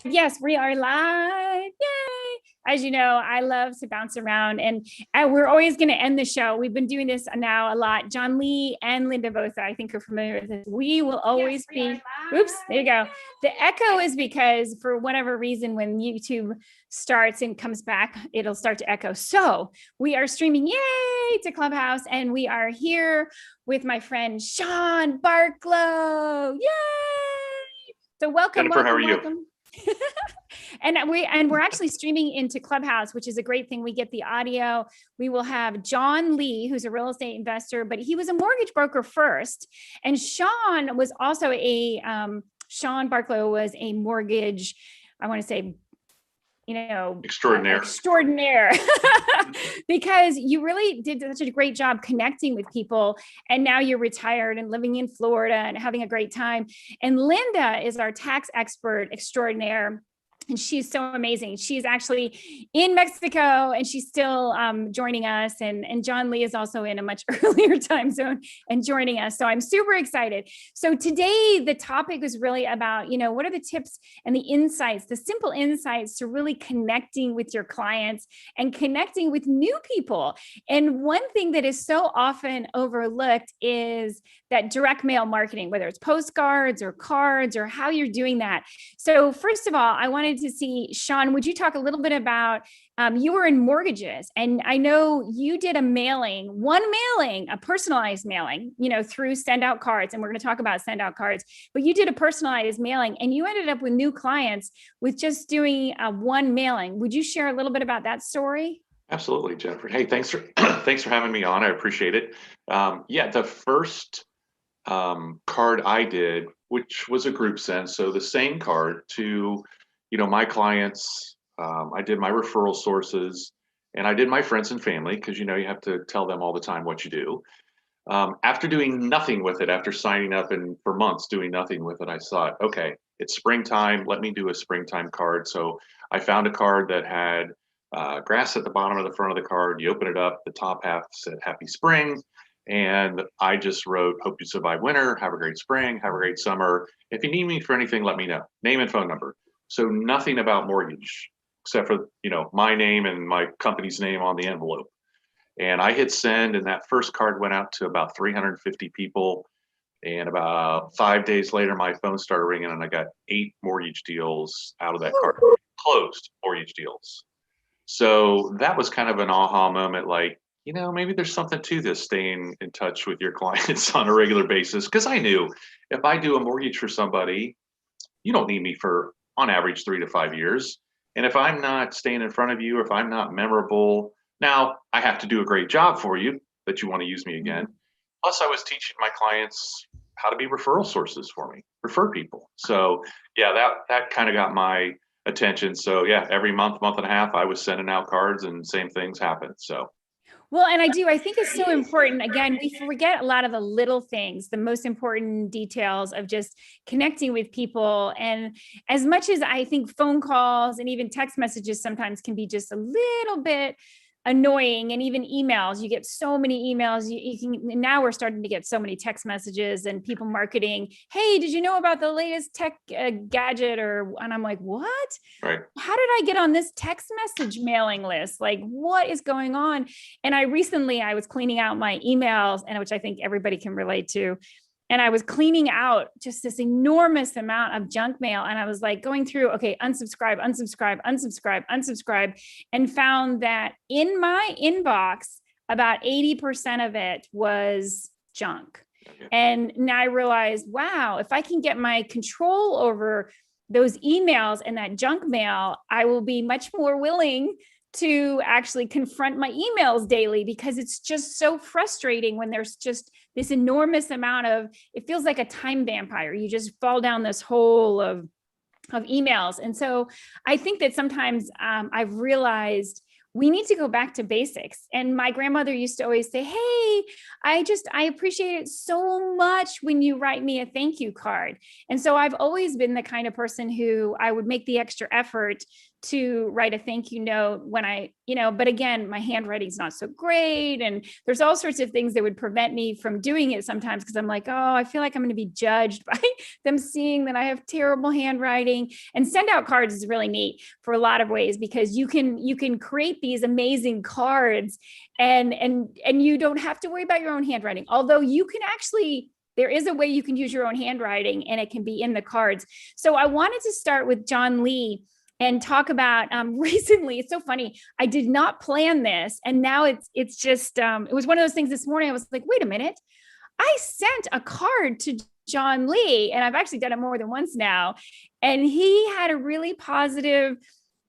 Yes, we are live. Yay! As you know, I love to bounce around, and we're always going to end the show. We've been doing this now a lot. John Lee and Linda both, I think, are familiar with this. We will always be. Oops, there you go. The echo is because for whatever reason, when YouTube starts and comes back, it'll start to echo. So we are streaming, yay, to Clubhouse, and we are here with my friend Shawn Barlow. Yay! So welcome, Jennifer, welcome, how are you? welcome. And we're actually streaming into Clubhouse, which is a great thing. We get the audio. We will have John Lee, who's a real estate investor, but he was a mortgage broker first. And Shawn was also Shawn Barlow was a mortgage, I want to say, extraordinaire because you really did such a great job connecting with people, and now you're retired and living in Florida and having a great time. And Linda is our tax expert extraordinaire, and she's so amazing. She's actually in Mexico, and she's still joining us. And John Lee is also in a much earlier time zone and joining us. So I'm super excited. So today, the topic is really about, what are the tips and the insights, the simple insights to really connecting with your clients and connecting with new people. And one thing that is so often overlooked is that direct mail marketing, whether it's postcards or cards or how you're doing that. So first of all, I wanted to see, Shawn, would you talk a little bit about, you were in mortgages, and I know you did a personalized mailing, through send out cards. And we're going to talk about send out cards, but you did a personalized mailing and you ended up with new clients with just doing one mailing. Would you share a little bit about that story? Absolutely, Jennifer. Hey, thanks for having me on. I appreciate it. Yeah, the first card I did, which was a group send, so the same card to my clients. I did my referral sources, and I did my friends and family, because you have to tell them all the time what you do. After doing nothing with it, after signing up and for months doing nothing with it, I thought, okay, it's springtime. Let me do a springtime card. So I found a card that had grass at the bottom of the front of the card. You open it up, the top half said Happy Spring. And I just wrote, hope you survive winter, have a great spring, have a great summer. If you need me for anything, let me know. Name and phone number. So nothing about mortgage, except for, my name and my company's name on the envelope. And I hit send, and that first card went out to about 350 people. And about 5 days later, my phone started ringing, and I got 8 mortgage deals out of that card, closed mortgage deals. So that was kind of an aha moment, like, maybe there's something to this, staying in touch with your clients on a regular basis. Because I knew if I do a mortgage for somebody, you don't need me for, on average, 3 to 5 years. And if I'm not staying in front of you, or if I'm not memorable, now I have to do a great job for you that you want to use me again. Plus, I was teaching my clients how to be referral sources for me, refer people. So yeah, that kind of got my attention. So yeah, every month and a half, I was sending out cards, and same things happened. So. Well, and I think it's so important. Again, we forget a lot of the little things, the most important details of just connecting with people. And as much as I think phone calls and even text messages sometimes can be just a little bit annoying, and even emails, you get so many emails. You can, now we're starting to get so many text messages and people marketing, hey, did you know about the latest tech gadget? And I'm like, what? Right. How did I get on this text message mailing list? Like, what is going on? And I was cleaning out my emails, and which I think everybody can relate to. And I was cleaning out just this enormous amount of junk mail. And I was like going through, okay, unsubscribe, unsubscribe, unsubscribe, unsubscribe, and found that in my inbox, about 80% of it was junk. And now I realized, wow, if I can get my control over those emails and that junk mail, I will be much more willing to actually confront my emails daily, because it's just so frustrating when there's just this enormous amount of, it feels like a time vampire. You just fall down this hole of emails. And so I think that sometimes I've realized we need to go back to basics. And my grandmother used to always say, hey, I appreciate it so much when you write me a thank you card. And so I've always been the kind of person who I would make the extra effort to write a thank you note when I you know, but again, my handwriting's not so great. And there's all sorts of things that would prevent me from doing it sometimes, because I'm like, oh, I feel like I'm going to be judged by them seeing that I have terrible handwriting. And send out cards is really neat for a lot of ways, because you can create these amazing cards and you don't have to worry about your own handwriting. Although you can actually, there is a way you can use your own handwriting and it can be in the cards. So I wanted to start with John Lee and talk about recently. It's so funny. I did not plan this. And now it's just, it was one of those things this morning. I was like, wait a minute. I sent a card to John Lee, and I've actually done it more than once now. And he had a really positive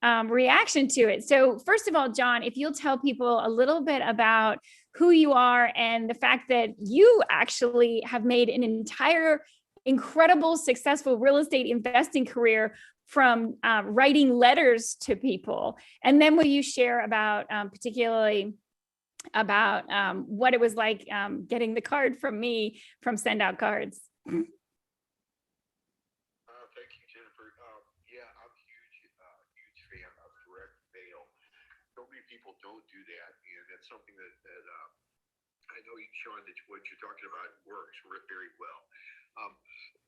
reaction to it. So first of all, John, if you'll tell people a little bit about who you are and the fact that you actually have made an entire incredible, successful real estate investing career from writing letters to people. And then will you share about particularly about what it was like getting the card from me from Send Out Cards? Thank you, Jennifer. Yeah, I'm a huge fan of direct mail. So many people don't do that, and that's something that I know, Shawn, that what you're talking about works very well.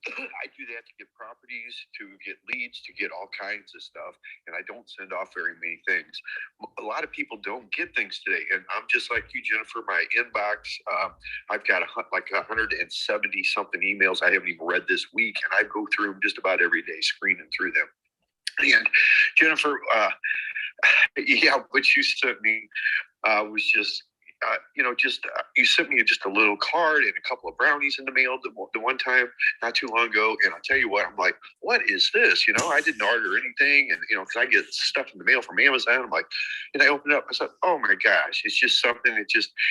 I do that to get properties, to get leads, to get all kinds of stuff, and I don't send off very many things. A lot of people don't get things today, and I'm just like you, Jennifer. My inbox, I've got like 170 something emails I haven't even read this week, and I go through them just about every day, screening through them. And Jennifer, yeah, what you sent me was just, you sent me just a little card and a couple of brownies in the mail the one time not too long ago. And I'll tell you what, I'm like, what is this? I didn't order anything. And, because I get stuff in the mail from Amazon. I'm like, and I opened it up. I said, oh my gosh, it's just something that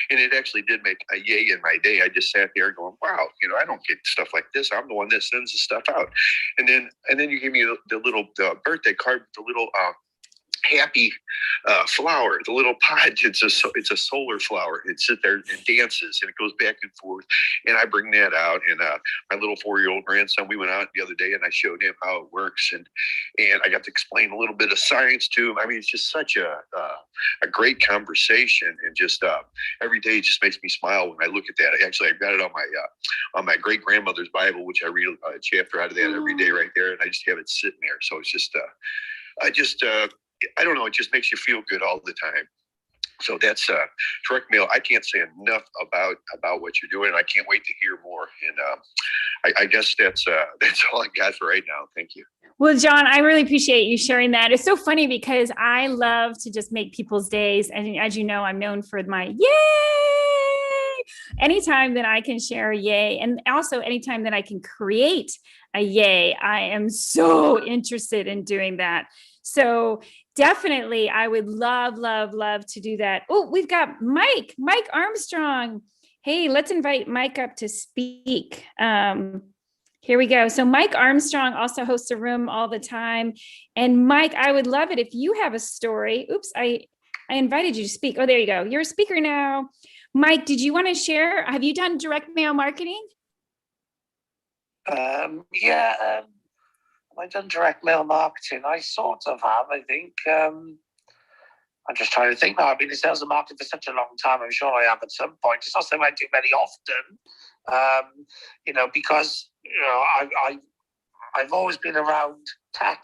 and it actually did make a yay in my day. I just sat there going, wow, I don't get stuff like this. I'm the one that sends the stuff out. And then you gave me the little birthday card, the little, happy flower, the little pod. It's a solar flower. It sits there and dances, and it goes back and forth. And I bring that out, and my little 4-year-old grandson, we went out the other day, and I showed him how it works, and I got to explain a little bit of science to him. I mean, it's just such a great conversation, and just every day it just makes me smile when I look at that. Actually, I've got it on my great grandmother's Bible, which I read a chapter out of that every day right there, and I just have it sitting there. So it's just I don't know, it just makes you feel good all the time. So that's direct mail. I can't say enough about what you're doing. I can't wait to hear more. And I guess that's all I got for right now. Thank you. Well, John, I really appreciate you sharing that. It's so funny because I love to just make people's days. And as you know, I'm known for my yay. Anytime that I can share a yay, and also anytime that I can create a yay, I am so interested in doing that. So definitely, I would love to do that. Oh, we've got Mike Armstrong. Hey, let's invite Mike up to speak. Here we go. So Mike Armstrong also hosts a room all the time. And Mike, I would love it if you have a story. Oops, I invited you to speak. Oh, there you go. You're a speaker now. Mike, did you want to share? Have you done direct mail marketing? Yeah. I've done direct mail marketing. I sort of have, I think. I'm just trying to think now. I've been in sales and marketing for such a long time. I'm sure I have at some point. It's not something I do very often, because, I've always been around tech.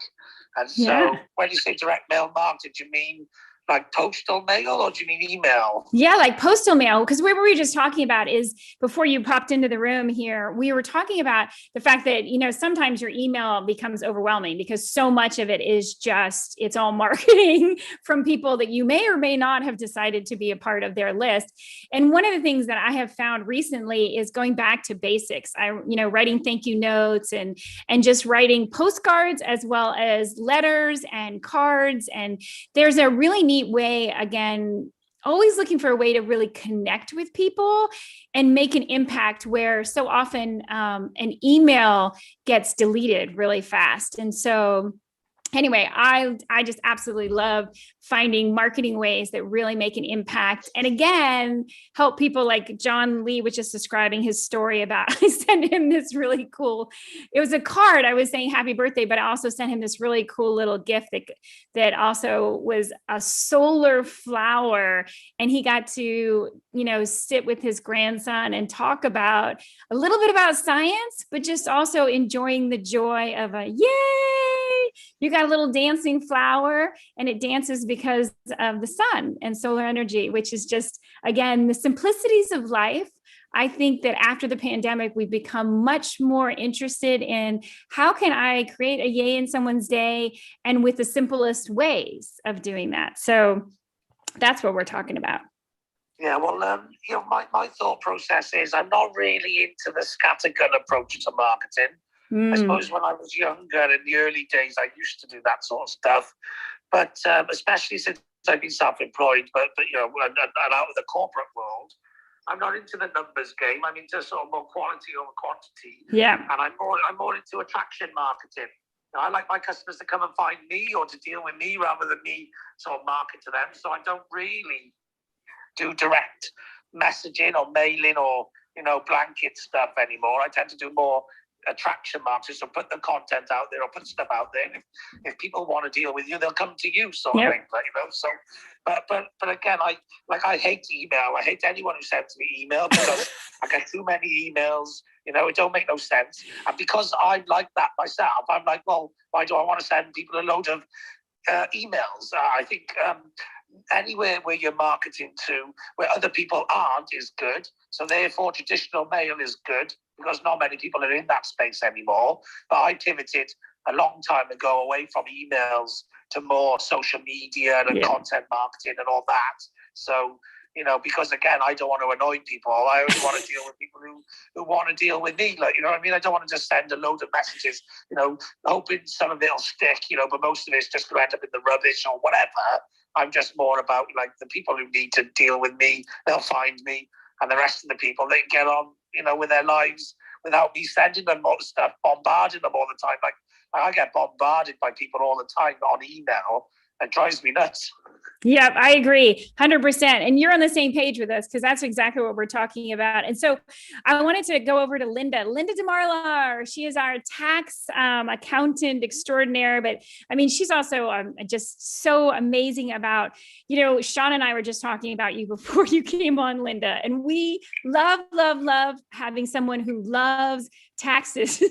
And so when you say direct mail marketing, do you mean like postal mail, or do you mean email? Yeah, like postal mail. Because what we were just talking about is, before you popped into the room here, we were talking about the fact that, sometimes your email becomes overwhelming because so much of it is just, it's all marketing from people that you may or may not have decided to be a part of their list. And one of the things that I have found recently is going back to basics. Writing thank you notes and just writing postcards as well as letters and cards. And there's a really neat way, again, always looking for a way to really connect with people and make an impact, where so often an email gets deleted really fast. And so anyway, I just absolutely love finding marketing ways that really make an impact. And again, help people like John Lee was just describing his story about, I sent him this really cool, it was a card. I was saying happy birthday, but I also sent him this really cool little gift that also was a solar flower. And he got to, sit with his grandson and talk about a little bit about science, but just also enjoying the joy of a yay, you got a little dancing flower, and it dances because of the sun and solar energy, which is just, again, the simplicities of life. I think that after the pandemic, we've become much more interested in how can I create a yay in someone's day, and with the simplest ways of doing that. So that's what we're talking about. Yeah, well, my thought process is I'm not really into the scattergun approach to marketing. I suppose when I was younger, in the early days, I used to do that sort of stuff. But especially since I've been self-employed, but and out of the corporate world, I'm not into the numbers game. I'm into sort of more quality over quantity. Yeah. And I'm more into attraction marketing. I like my customers to come and find me or to deal with me rather than me sort of market to them. So I don't really do direct messaging or mailing or blanket stuff anymore. I tend to do more attraction marketing, so put the content out there or put stuff out there. And if people want to deal with you, they'll come to you, sort of thing. So, but again, I hate email. I hate anyone who sends me email because I get too many emails. It don't make no sense. And because I'm like that myself, I'm like, well, why do I want to send people a load of emails? I think anywhere where you're marketing to where other people aren't is good. So therefore, traditional mail is good because not many people are in that space anymore. But I pivoted a long time ago away from emails to more social media and content marketing and all that. So, because again, I don't want to annoy people. I only want to deal with people who want to deal with me. Like, I mean? I don't want to just send a load of messages, hoping some of it'll stick, but most of it's just going to end up in the rubbish or whatever. I'm just more about like the people who need to deal with me, they'll find me, and the rest of the people, they get on, with their lives without me sending them more stuff, bombarding them all the time. Like I get bombarded by people all the time on email. It drives me nuts. Yep, I agree 100%. And you're on the same page with us because that's exactly what we're talking about. And so I wanted to go over to Linda DeMarla. She is our tax accountant extraordinaire. But I mean, she's also just so amazing about, Shawn and I were just talking about you before you came on, Linda. And we love having someone who loves taxes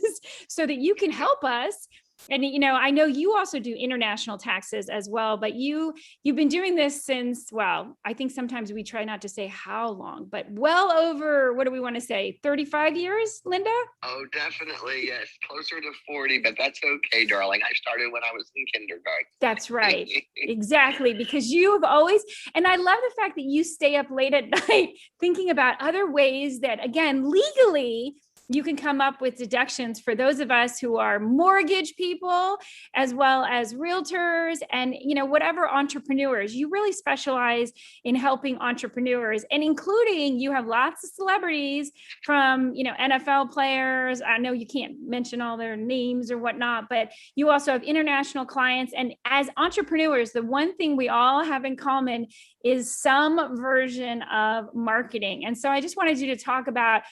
so that you can help us. And, I know you also do international taxes as well, but you've been doing this since, well, I think sometimes we try not to say how long, but well over, what do we want to say, 35 years, Linda? Oh, definitely. Yes. Closer to 40, but that's okay, darling. I started when I was in kindergarten. That's right. Exactly. Because you have always, and I love the fact that you stay up late at night thinking about other ways that, again, legally, you can come up with deductions for those of us who are mortgage people, as well as realtors and, whatever entrepreneurs. You really specialize in helping entrepreneurs, and including you have lots of celebrities from, NFL players. I know you can't mention all their names or whatnot, but you also have international clients. And as entrepreneurs, the one thing we all have in common is some version of marketing. And so I just wanted you to talk about,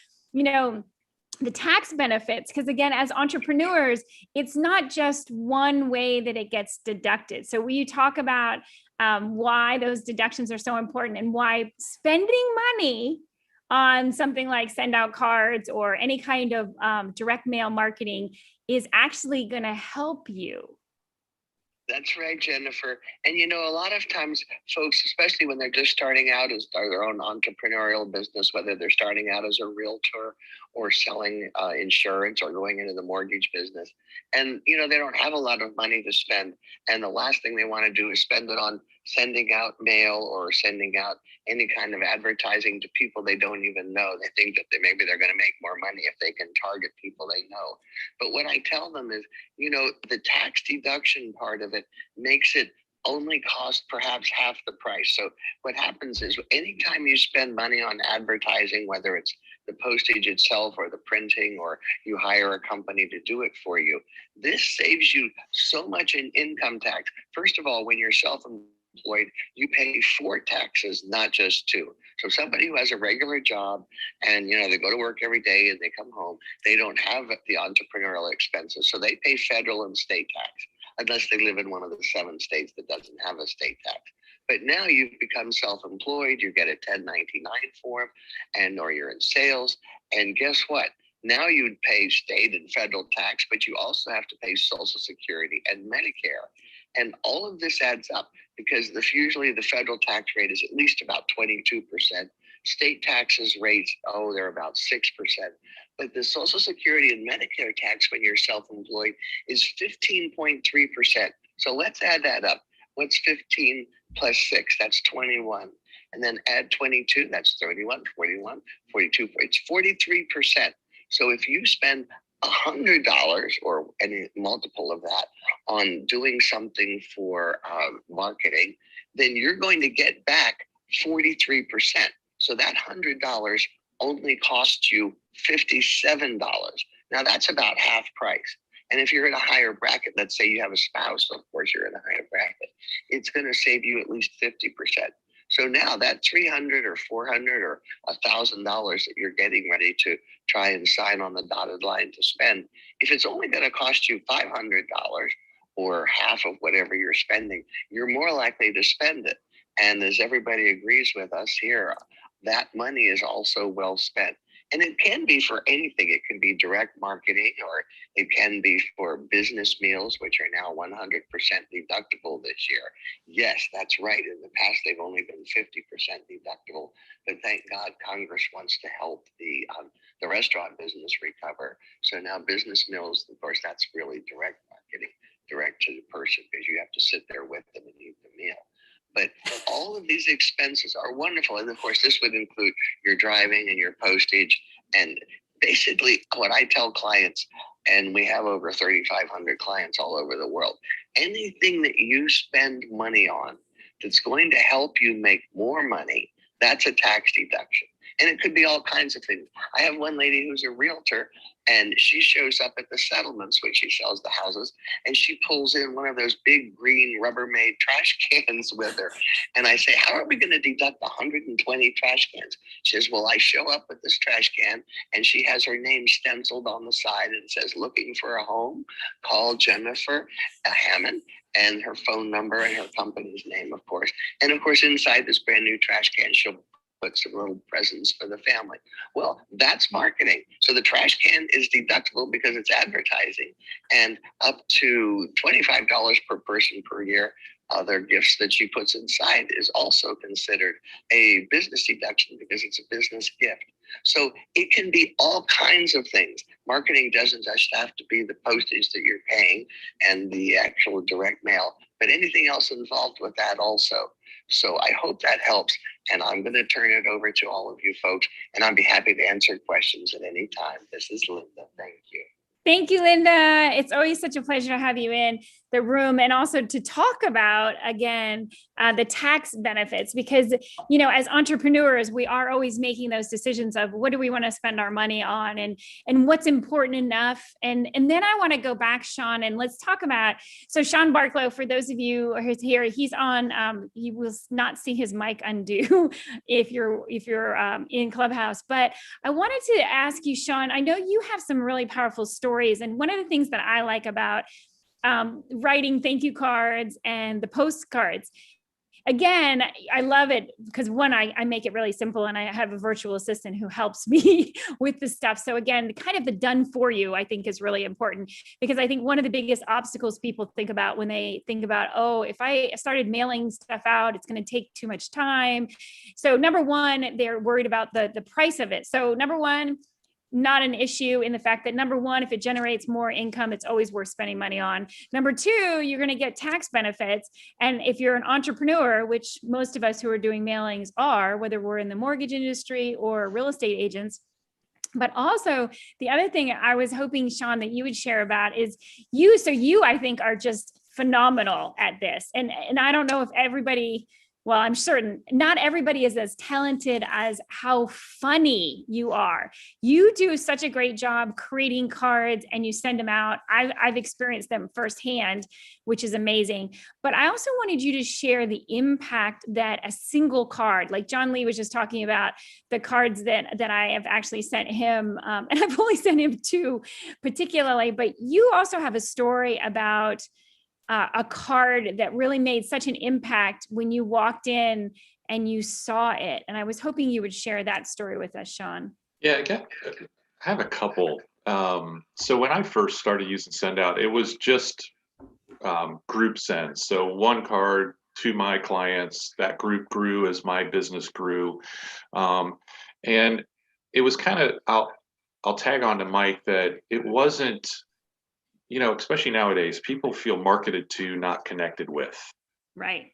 the tax benefits, because again, as entrepreneurs, it's not just one way that it gets deducted. So will you talk about why those deductions are so important and why spending money on something like send out cards or any kind of direct mail marketing is actually going to help you? That's right, Jennifer. And a lot of times folks, especially when they're just starting out as their own entrepreneurial business, whether they're starting out as a realtor or selling insurance or going into the mortgage business, and they don't have a lot of money to spend, and the last thing they want to do is spend it on sending out mail or sending out any kind of advertising to people they don't even know. They think that maybe they're going to make more money if they can target people they know. But what I tell them is, the tax deduction part of it makes it only cost perhaps half the price. So what happens is anytime you spend money on advertising, whether it's the postage itself or the printing, or you hire a company to do it for you. This saves you so much in income tax. First of all, when you're self-employed, you pay 4 taxes, not just 2. So somebody who has a regular job and, they go to work every day and they come home, they don't have the entrepreneurial expenses. So they pay federal and state tax, unless they live in one of the 7 states that doesn't have a state tax. But now you've become self-employed, you get a 1099 form, or you're in sales. And guess what? Now you'd pay state and federal tax, but you also have to pay Social Security and Medicare. And all of this adds up, because usually the federal tax rate is at least about 22%. State taxes rates, they're about 6%. But the Social Security and Medicare tax when you're self-employed is 15.3%. So let's add that up. What's 15 plus 6? That's 21. And then add 22, that's 31, 41, 42. It's 43%. So if you spend $100 or any multiple of that on doing something for marketing, then you're going to get back 43%. So that $100 only costs you $57. Now that's about half price. And if you're in a higher bracket, let's say you have a spouse, of course you're in a higher bracket, it's going to save you at least 50%. So now that $300 or $400 or $1,000 that you're getting ready to try and sign on the dotted line to spend, if it's only going to cost you $500 or half of whatever you're spending, you're more likely to spend it. And as everybody agrees with us here, that money is also well spent. And it can be for anything. It can be direct marketing, or it can be for business meals, which are now 100% deductible this year. Yes, that's right. In the past, they've only been 50% deductible. But thank God Congress wants to help the restaurant business recover. So now business meals, of course, that's really direct marketing, direct to the person, because you have to sit there with them and eat the meal. But all of these expenses are wonderful. And of course, this would include your driving and your postage. And basically what I tell clients, and we have over 3,500 clients all over the world, anything that you spend money on that's going to help you make more money, that's a tax deduction. And it could be all kinds of things. I have one lady who's a realtor, and she shows up at the settlements when she sells the houses, and she pulls in one of those big green Rubbermaid trash cans with her. And I say, how are we going to deduct 120 trash cans? She says, well, I show up with this trash can, and she has her name stenciled on the side, and it says, looking for a home, call Jennifer Hammond, and her phone number and her company's name, of course. And of course, inside this brand new trash can, she'll put some little presents for the family. Well, that's marketing. So the trash can is deductible because it's advertising, and up to $25 per person per year. Other gifts that she puts inside is also considered a business deduction because it's a business gift. So it can be all kinds of things. Marketing doesn't just have to be the postage that you're paying and the actual direct mail, but anything else involved with that also. So I hope that helps. And I'm going to turn it over to all of you folks, and I'd be happy to answer questions at any time. This is Linda. Thank you. Thank you, Linda. It's always such a pleasure to have you in the room, and also to talk about, again, the tax benefits, because, as entrepreneurs, we are always making those decisions of what do we want to spend our money on, and what's important enough. And then I want to go back, Shawn, and let's talk about, so Shawn Barlow, for those of you who's here, he's on, you will not see his mic undo if you're in Clubhouse, but I wanted to ask you, Shawn, I know you have some really powerful stories. And one of the things that I like about writing thank you cards and the postcards, again, I love it because one, I make it really simple, and I have a virtual assistant who helps me with the stuff. So again, kind of the done for you, I think, is really important, because I think one of the biggest obstacles people think about when they think about, oh, if I started mailing stuff out, it's going to take too much time. So number one, they're worried about the price of it. So number one, not an issue in the fact that, number one, if it generates more income, it's always worth spending money on. Number two, you're going to get tax benefits. And if you're an entrepreneur, which most of us who are doing mailings are, whether we're in the mortgage industry or real estate agents. But also the other thing I was hoping, Shawn, that you would share about is you, I think, are just phenomenal at this. And I don't know if everybody, well, I'm certain not everybody is as talented as how funny you are. You do such a great job creating cards and you send them out. I've experienced them firsthand, which is amazing. But I also wanted you to share the impact that a single card, like John Lee was just talking about the cards that I have actually sent him, and I've only sent him 2 particularly, but you also have a story about a card that really made such an impact when you walked in and you saw it. And I was hoping you would share that story with us, Shawn. Yeah, I have a couple. So when I first started using Sendout, it was just group sends. So 1 card to my clients. That group grew as my business grew. And it was kind of, I'll tag on to Mike that it wasn't, especially nowadays, people feel marketed to, not connected with. Right.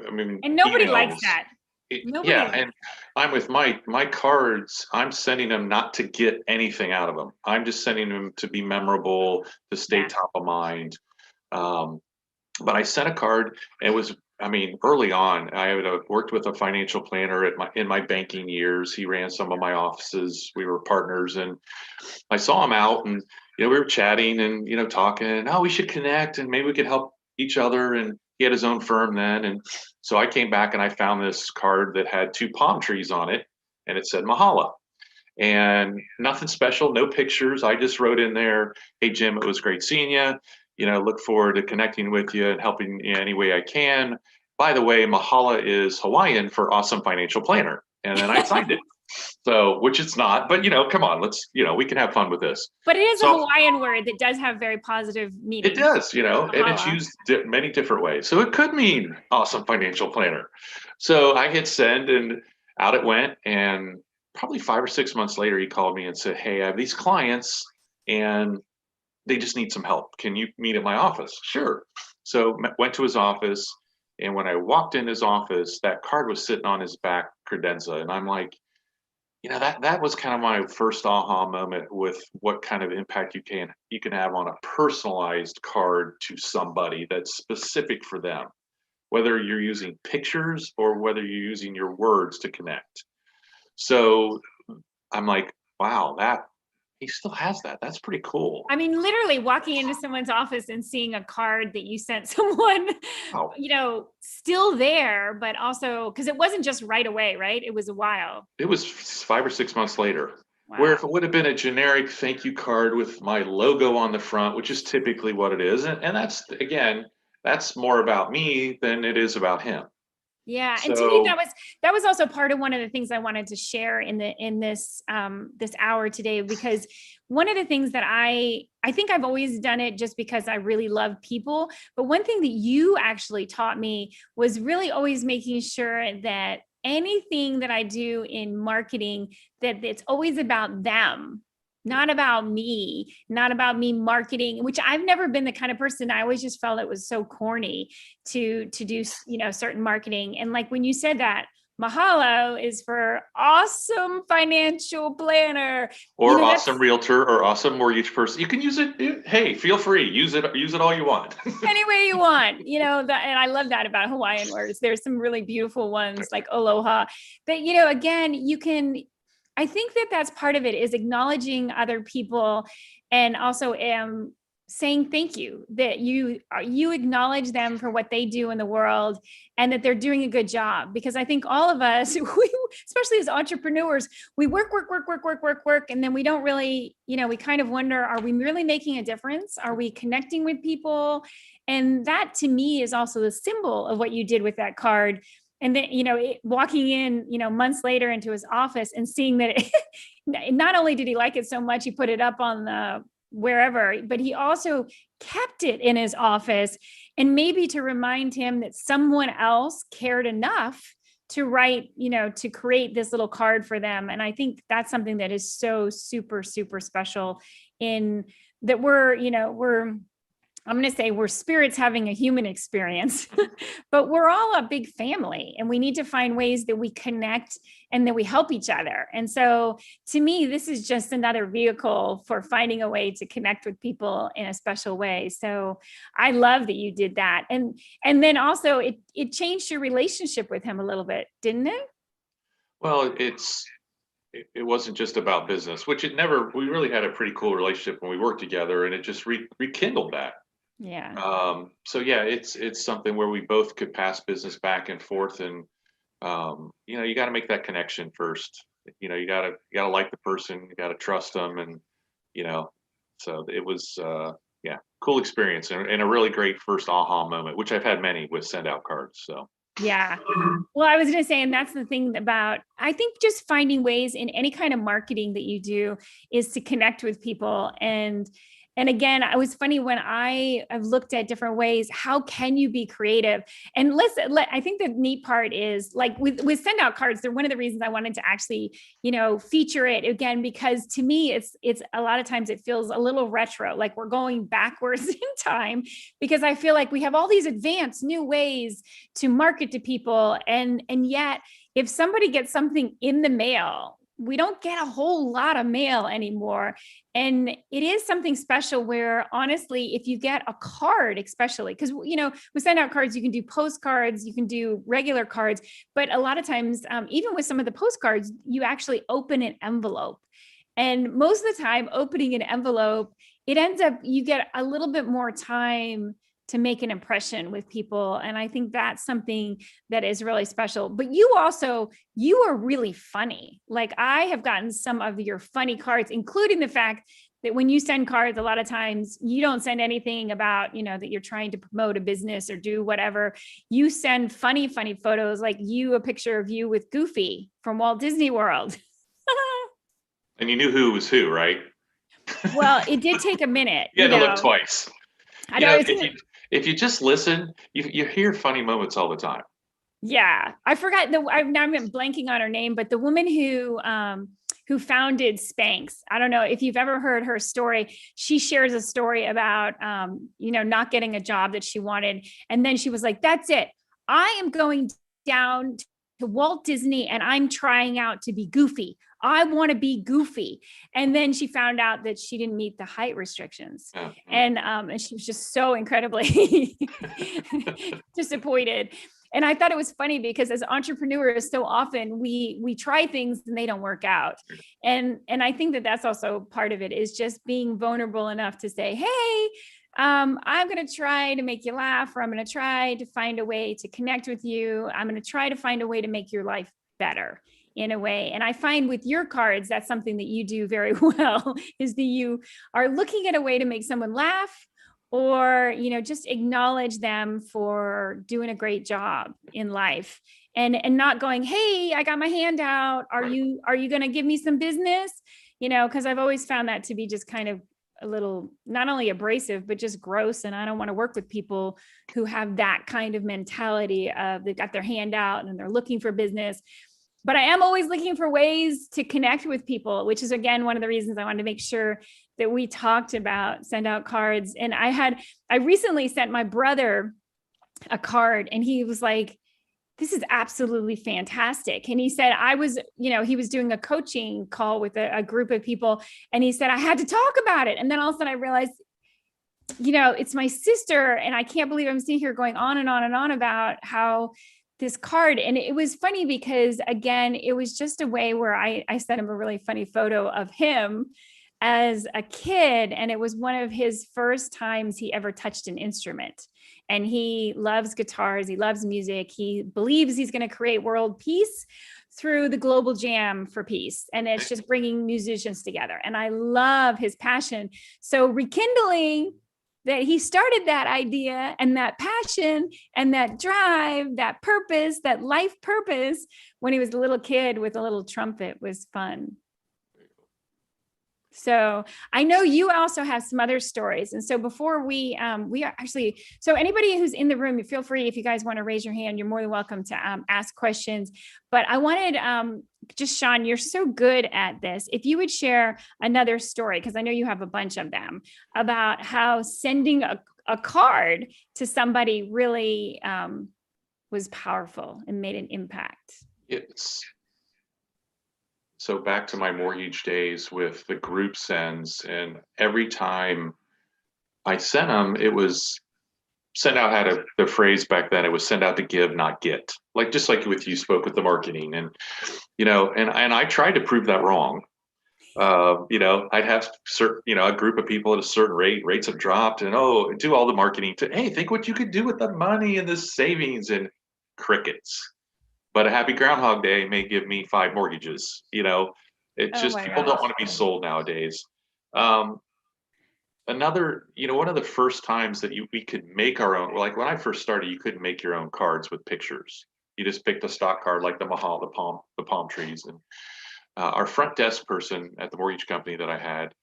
I mean, and nobody emails, likes that. Yeah, and I'm with Mike. My cards, I'm sending them not to get anything out of them. I'm just sending them to be memorable, to stay top of mind. But I sent a card, and it was, early on, I had worked with a financial planner in my banking years. He ran some of my offices. We were partners, and I saw him out, and we were chatting and talking. Oh, we should connect, and maybe we could help each other. And he had his own firm then, and so I came back and I found this card that had 2 palm trees on it, and it said Mahala. And nothing special, no pictures. I just wrote in there, "Hey Jim, it was great seeing you. Look forward to connecting with you and helping you any way I can. By the way, Mahala is Hawaiian for awesome financial planner." And then I signed it. So, which it's not, but come on, let's, we can have fun with this. But it is a Hawaiian word that does have very positive meaning. It does, and it's used many different ways. So it could mean awesome financial planner. So I hit send and out it went. And probably 5 or 6 months later, he called me and said, "Hey, I have these clients and they just need some help. Can you meet at my office?" Sure. So went to his office. And when I walked in his office, that card was sitting on his back credenza. And I'm like, that was kind of my first aha moment with what kind of impact you can have on a personalized card to somebody that's specific for them, whether you're using pictures or whether you're using your words to connect. So I'm like, wow, he still has that. That's pretty cool. Literally walking into someone's office and seeing a card that you sent someone, still there, but also, because it wasn't just right away, right? It was a while. It was 5 or 6 months later. Wow. Where if it would have been a generic thank you card with my logo on the front, which is typically what it is. And that's, again, that's more about me than it is about him. Yeah. And to me, that was also part of one of the things I wanted to share in this hour today, because one of the things that I think I've always done it just because I really love people. But one thing that you actually taught me was really always making sure that anything that I do in marketing, that it's always about them. Not about me marketing, which I've never been the kind of person. I always just felt it was so corny to do, certain marketing. And like when you said that, Mahalo is for awesome financial planner or awesome realtor or awesome mortgage person. You can use it. Hey, feel free. Use it all you want. Any way you want, and I love that about Hawaiian words. There's some really beautiful ones like aloha that, again, you can, I think that that's part of it, is acknowledging other people, and also saying thank you, that you acknowledge them for what they do in the world and that they're doing a good job. Because I think all of us, especially as entrepreneurs, we work. And then we don't really, we kind of wonder, are we really making a difference? Are we connecting with people? And that to me is also the symbol of what you did with that card. And then, walking in, months later into his office and seeing that not only did he like it so much, he put it up on the wherever, but he also kept it in his office, and maybe to remind him that someone else cared enough to write, to create this little card for them. And I think that's something that is so super, super special in that we're I'm going to say we're spirits having a human experience, but we're all a big family, and we need to find ways that we connect and that we help each other. And so to me, this is just another vehicle for finding a way to connect with people in a special way. So I love that you did that. And then also it changed your relationship with him a little bit, didn't it? Well, it wasn't just about business, which it never, we really had a pretty cool relationship when we worked together, and it just rekindled that. Yeah. So yeah, it's something where we both could pass business back and forth, and you know, you got to make that connection first. You know, you gotta like the person, you gotta trust them, and you know, so it was yeah, cool experience, and a really great first aha moment, which I've had many with send out cards. So Yeah. Well, I was going to say, and that's the thing about, I think just finding ways in any kind of marketing that you do is to connect with people. And again, it was funny when I've looked at different ways, how can you be creative? And listen, I think the neat part is like with send out cards, they're one of the reasons I wanted to actually, you know, feature it again, because to me, it's a lot of times it feels a little retro, like we're going backwards in time, because I feel like we have all these advanced new ways to market to people. And yet if somebody gets something in the mail, we don't get a whole lot of mail anymore. And it is something special where honestly, if you get a card, especially because, you know, we send out cards, you can do postcards, you can do regular cards, but a lot of times, even with some of the postcards, you actually open an envelope. And most of the time opening an envelope, it ends up, you get a little bit more time to make an impression with people. And I think that's something that is really special. But you are really funny. Like I have gotten some of your funny cards, including the fact that when you send cards, a lot of times you don't send anything about, you know, that you're trying to promote a business or do whatever. You send funny photos, like a picture of you with Goofy from Walt Disney World. and you knew who was who, right? Well, it did take a minute. You had to look twice. I know. If you just listen, you hear funny moments all the time. Yeah, I forgot now I'm blanking on her name, but the woman who founded Spanx. I don't know if you've ever heard her story. She shares a story about you know, not getting a job that she wanted, and then she was like, "That's it. I am going down to Walt Disney and I'm trying out to be Goofy. I want to be Goofy." And then she found out that she didn't meet the height restrictions. And she was just so incredibly disappointed. And I thought it was funny because as entrepreneurs, so often we try things and they don't work out. And I think that that's also part of it, is just being vulnerable enough to say, hey, I'm going to try to make you laugh, or I'm going to try to find a way to connect with you. I'm going to try to find a way to make your life better in a way. And I find with your cards, that's something that you do very well, is that you are looking at a way to make someone laugh, or, you know, just acknowledge them for doing a great job in life, and not going, hey, I got my hand out. Are you going to give me some business? You know, because I've always found that to be just kind of a little, not only abrasive, but just gross. And I don't want to work with people who have that kind of mentality of they've got their hand out and they're looking for business. But I am always looking for ways to connect with people, which is, again, one of the reasons I wanted to make sure that we talked about send out cards. And I recently sent my brother a card, and he was like, this is absolutely fantastic. And he said, he was doing a coaching call with a group of people. And he said, I had to talk about it. And then all of a sudden I realized, you know, it's my sister. And I can't believe I'm sitting here going on and on and on about how this card. And it was funny because, again, it was just a way where I sent him a really funny photo of him as a kid. And it was one of his first times he ever touched an instrument. And he loves guitars. He loves music. He believes he's going to create world peace through the global jam for peace. And it's just bringing musicians together. And I love his passion. So rekindling that he started that idea and that passion and that drive, that purpose, that life purpose when he was a little kid with a little trumpet was fun. So I know you also have some other stories. And so before we are actually, so anybody who's in the room, feel free, if you guys want to raise your hand, you're more than welcome to ask questions. But I wanted, just Shawn, you're so good at this. If you would share another story, because I know you have a bunch of them, about how sending a card to somebody really was powerful and made an impact. It's so back to my mortgage days with the group sends, and every time I sent them, it was send out had the phrase back then, it was send out to give, not get. Like, just like with you spoke with the marketing, and, you know, and I tried to prove that wrong. You know, I'd have certain, you know, a group of people at a certain rates have dropped, and do all the marketing to, hey, think what you could do with the money and the savings, and crickets. But a happy Groundhog Day may give me 5 mortgages. You know, it's just people don't want to be sold nowadays. Another, you know, one of the first times that we could make our own, like when I first started, you couldn't make your own cards with pictures. You just picked a stock card like the palm trees. And our front desk person at the mortgage company that I had,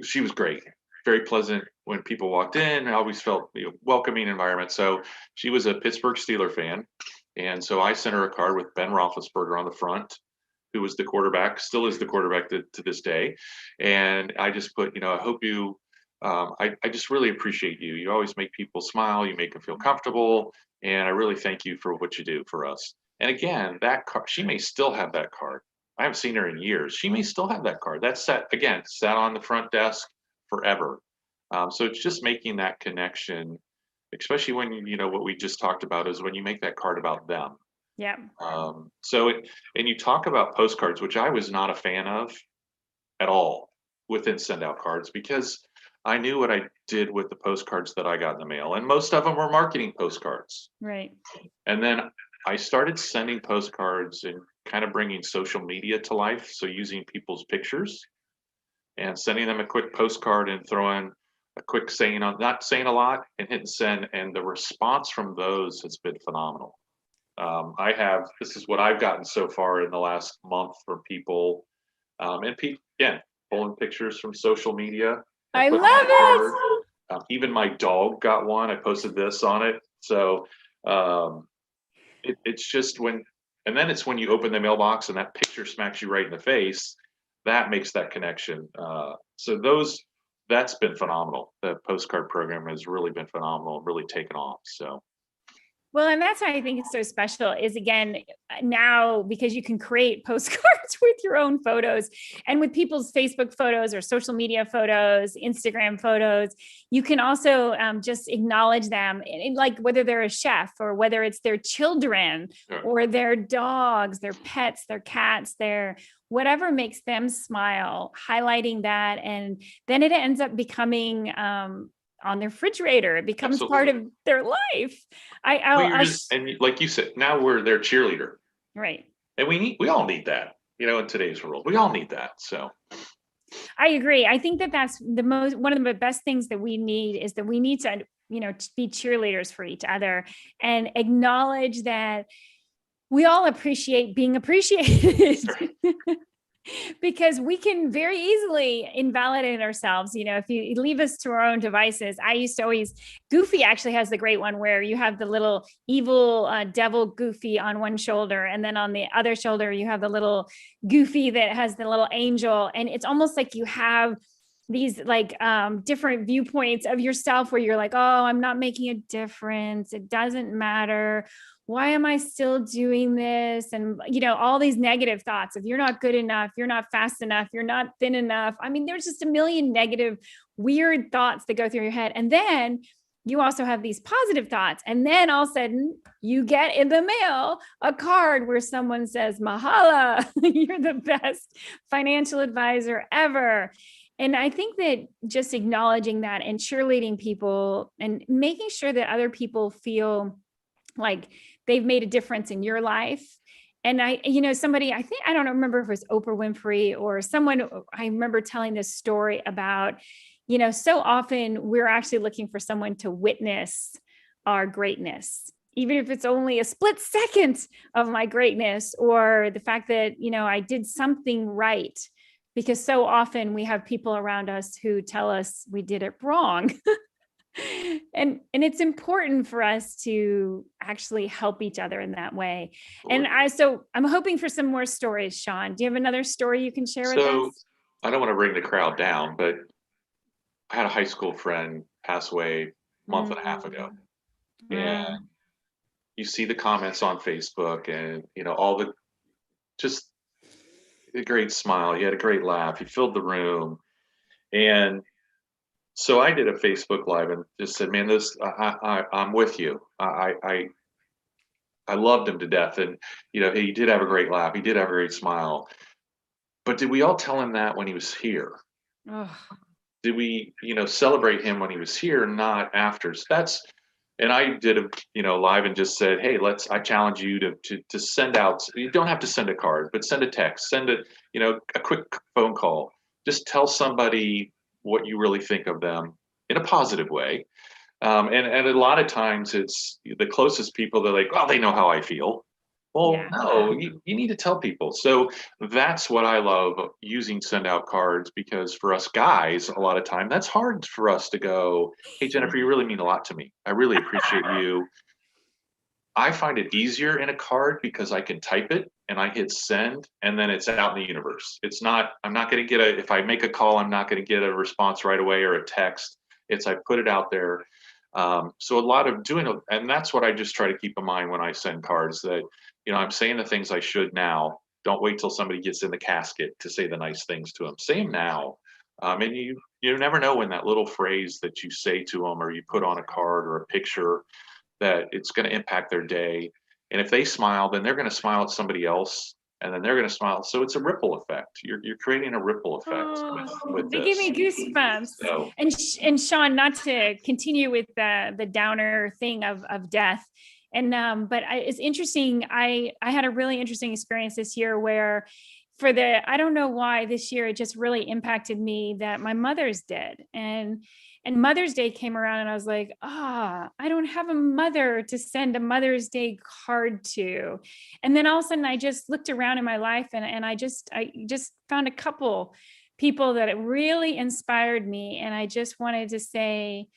she was great, very pleasant when people walked in. I always felt, you know, welcoming environment. So she was a Pittsburgh Steelers fan, and so I sent her a card with Ben Roethlisberger on the front, who was the quarterback, still is the quarterback to this day. And I just put, you know, I hope you, I just really appreciate you. You always make people smile. You make them feel comfortable. And I really thank you for what you do for us. And again, that card, she may still have that card. I haven't seen her in years. She may still have that card. That's sat on the front desk forever. So it's just making that connection, especially when, you know, what we just talked about is when you make that card about them. Yeah. And you talk about postcards, which I was not a fan of at all within send out cards, because I knew what I did with the postcards that I got in the mail, and most of them were marketing postcards. Right. And then I started sending postcards and kind of bringing social media to life. So using people's pictures and sending them a quick postcard and throwing a quick saying on, not saying a lot, and hitting send. And the response from those has been phenomenal. This is what I've gotten so far in the last month from people, and again, pulling pictures from social media. I love it. Even my dog got one. I posted this on it. So it's just and then it's when you open the mailbox and that picture smacks you right in the face, that makes that connection. So that's been phenomenal. The postcard program has really been phenomenal, really taken off. So. Well, and that's why I think it's so special is, again, now, because you can create postcards with your own photos and with people's Facebook photos or social media photos, Instagram photos, you can also just acknowledge them, like whether they're a chef or whether it's their children or their dogs, their pets, their cats, their whatever makes them smile, highlighting that. And then it ends up becoming on their refrigerator. It becomes part of their life. And like you said, now we're their cheerleader. Right. And we all need that, you know, in today's world. We all need that. So I agree. I think that's one of the best things that we need is that we need to, you know, be cheerleaders for each other and acknowledge that we all appreciate being appreciated. Because we can very easily invalidate ourselves. You know, if you leave us to our own devices, I used to always, Goofy actually has the great one where you have the little evil devil Goofy on one shoulder. And then on the other shoulder, you have the little Goofy that has the little angel. And it's almost like you have these like different viewpoints of yourself where you're like, oh, I'm not making a difference. It doesn't matter. Why am I still doing this? And, you know, all these negative thoughts of you're not good enough, you're not fast enough, you're not thin enough. I mean, there's just a million negative, weird thoughts that go through your head. And then you also have these positive thoughts. And then all of a sudden you get in the mail a card where someone says, Mahala, you're the best financial advisor ever. And I think that just acknowledging that and cheerleading people and making sure that other people feel like they've made a difference in your life. And you know, somebody, I don't remember if it was Oprah Winfrey or someone, I remember telling this story about, you know, so often we're actually looking for someone to witness our greatness, even if it's only a split second of my greatness or the fact that, you know, I did something right. Because so often we have people around us who tell us we did it wrong. And it's important for us to actually help each other in that way. And I'm hoping for some more stories, Shawn. Do you have another story you can share with us? I don't want to bring the crowd down, but I had a high school friend pass away a month and a half ago, and you see the comments on Facebook, and all the just a great smile. He had a great laugh. He filled the room, and so I did a Facebook Live and just said, "Man, I'm with you. I loved him to death, and he did have a great laugh. He did have a great smile. But did we all tell him that when he was here? Did we, celebrate him when he was here, not after?" So and I did a, live and just said, "Hey, I challenge you to send out. You don't have to send a card, but send a text, send a quick phone call. Just tell somebody what you really think of them in a positive way." And a lot of times it's the closest people. They're like, "Well, they know how I feel." Well, no, you need to tell people. So that's what I love using send out cards, because for us guys, a lot of time that's hard for us to go, "Hey, Jennifer, you really mean a lot to me. I really appreciate you." I find it easier in a card because I can type it and I hit send, and then it's out in the universe. I'm not going to get if I make a call, I'm not going to get a response right away or a text. I put it out there. So a lot of and that's what I just try to keep in mind when I send cards, that, I'm saying the things I should now. Don't wait till somebody gets in the casket to say the nice things to them. Say them now. And you never know when that little phrase that you say to them or you put on a card or a picture, that it's going to impact their day. And if they smile, then they're going to smile at somebody else, and then they're going to smile. So it's a ripple effect. You're creating a ripple effect with they this. give me goosebumps. So, and Shawn, not to continue with the downer thing of death, but it's interesting. I had a really interesting experience this year where I don't know why this year it just really impacted me that my mother's dead, and Mother's Day came around and I was like, I don't have a mother to send a Mother's Day card to. And then all of a sudden I just looked around in my life and I just found a couple people that it really inspired me. And I just wanted to say,